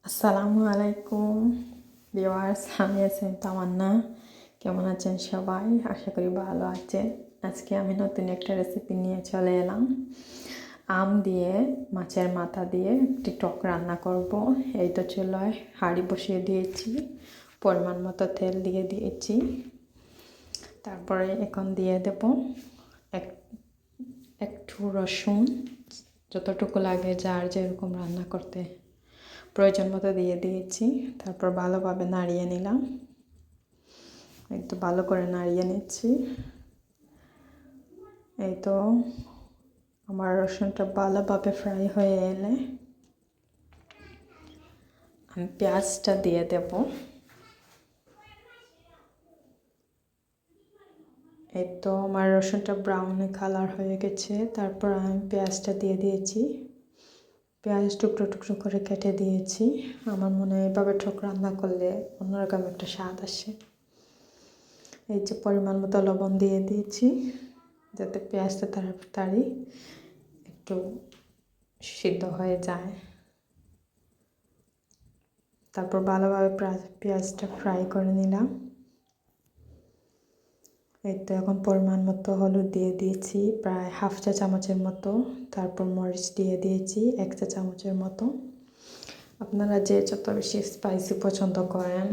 আসসালামু আলাইকুম ভিউয়ার্স, আমি আছেন তামান্না। কেমন আছেন সবাই? আশা করি ভালো আছেন। আজকে আমি নতুন একটা রেসিপি নিয়ে চলে এলাম। আম দিয়ে মাছের মাথা দিয়ে একটি টক রান্না করব। এই তো চুলায় হাঁড়ি বসিয়ে দিয়েছি, পরিমাণ মতো তেল দিয়ে দিয়েছি। তারপরে এখন দিয়ে দেব একটু রসুন, যতটুকু লাগে যার যেরকম রান্না করতে প্রয়োজন মতো দিয়ে দিয়েছি। তারপর ভালোভাবে নাড়িয়ে নিলাম, একটু ভালো করে নাড়িয়ে নিচ্ছি। এই তো আমার রসুনটা ভালোভাবে ফ্রাই হয়ে এলে আমি পেঁয়াজটা দিয়ে দেব। এই তো আমার রসুনটা ব্রাউন কালার হয়ে গেছে। তারপর আমি পেঁয়াজটা দিয়ে দিয়েছি, পেঁয়াজ টুকরো টুকরো করে কেটে দিয়েছি। আমার মনে হয় এভাবে টক রান্না করলে অন্যরকম একটা স্বাদ আসে। এই যে পরিমাণ মতো লবণ দিয়ে দিয়েছি, যাতে পেঁয়াজটা তাড়াতাড়ি একটু সিদ্ধ হয়ে যায়। তারপর ভালোভাবে পেঁয়াজটা ফ্রাই করে নিলাম। এই তো এখন পরিমাণ মতো হলুদ দিয়ে দিয়েছি, প্রায় হাফ চা চামচের মতো। তারপর মরিচ দিয়ে দিয়েছি 1 চা চামচের মতো। আপনারা যে যত বেশি স্পাইসি পছন্দ করেন,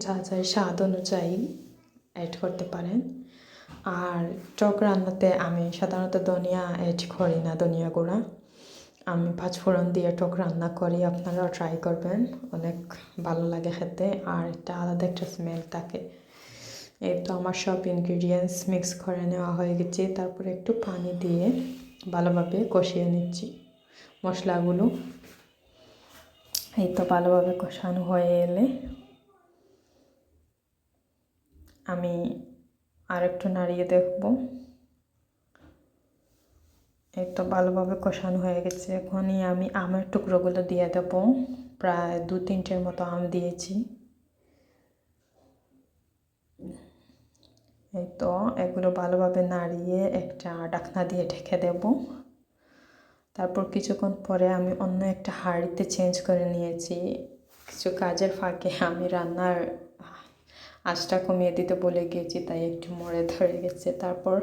যা যাই স্বাদ অনুযায়ী অ্যাড করতে পারেন। আর টক রান্নাতে আমি সাধারণত ধনিয়া অ্যাড করি না, ধনিয়া গুঁড়া। আমি পাঁচফোড়ন দিয়ে টক রান্না করি, আপনারাও ট্রাই করবেন, অনেক ভালো লাগে খেতে। আর একটা আলাদা একটা স্মেল থাকে। এই তো আমার সব ইনগ্রিডিয়েন্টস মিক্স করে নেওয়া হয়ে গেছে। তারপরে একটু পানি দিয়ে ভালোভাবে কষিয়ে নিচ্ছি মশলাগুলো। এই তো ভালোভাবে কষানো হয়ে এলে আমি আর একটু নাড়িয়ে দেখব। এই তো ভালোভাবে কষানো হয়ে গেছে। এখনই আমি আমের টুকরোগুলো দিয়ে দেবো, প্রায় 2-3টের মতো আম দিয়েছি। এই তো এগুলো ভালোভাবে নাড়িয়ে একটা ঢাকনা দিয়ে ঢেকে দেব। তারপর কিছুক্ষণ পরে আমি অন্য একটা হাঁড়িতে চেঞ্জ করে নিয়েছি। কিছু কাজের ফাঁকে আমি রান্নার আঁচটা কমিয়ে দিতে বলে গিয়েছি, তাই একটু মরে ধরে গেছে। তারপর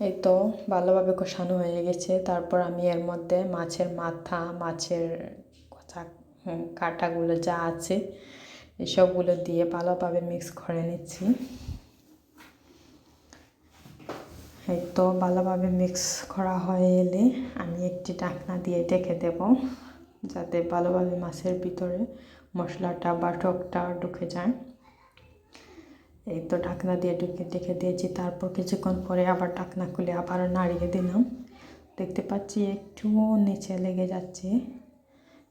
এই তো ভালোভাবে কষানো হয়ে গেছে। তারপর আমি এর মধ্যে মাছের মাথা, মাছের কাঁটাগুলো যা আছে এসবগুলো দিয়ে ভালোভাবে মিক্স করে নিচ্ছি। এই তো ভালোভাবে মিক্স করা হয়ে এলে আমি একটি ঢাকনা দিয়ে ঢেকে দেব, যাতে ভালোভাবে মাছের ভিতরে মশলাটা বা টকটা ঢুকে যায়। এই তো ঢাকনা দিয়ে ঢেকে দিয়েছি। তারপর কিছুক্ষণ পরে আবার ঢাকনা খুলে আবারও নাড়িয়ে দিলাম। দেখতে পাচ্ছি একটু নিচে লেগে যাচ্ছে,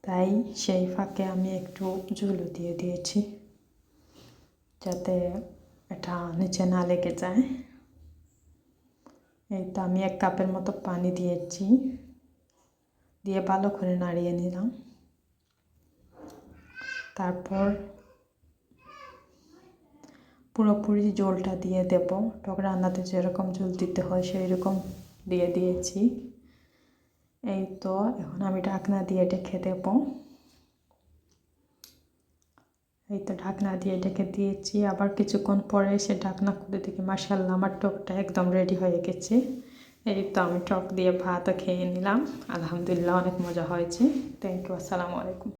তাই সেই ফাঁকে আমি একটু ঝুলো দিয়ে দিয়েছি, যাতে এটা নিচে না লেগে যায়। এই তো আমি 1 কাপের মতো পানি দিয়েছি, দিয়ে ভালো করে নাড়িয়ে নিলাম। তারপর পুরোপুরি জলটা দিয়ে দেব। টক রান্নাতে যেরকম জল দিতে হয় সেই রকম দিয়ে দিয়েছি। এই তো এখন আমি ঢাকনা দিয়ে ঢেকে দেব। এই তো ঢাকনা দিয়ে ঢেকে দিয়েছি। আবার কিছুক্ষণ পরে সে ঢাকনা খুলে দেখি মাশাআল্লাহ আমার টকটা একদম রেডি হয়ে গেছে। এই তো আমি টক দিয়ে ভাতও খেয়ে নিলাম। আলহামদুলিল্লাহ, অনেক মজা হয়েছে। Thank you. আসসালামু আলাইকুম।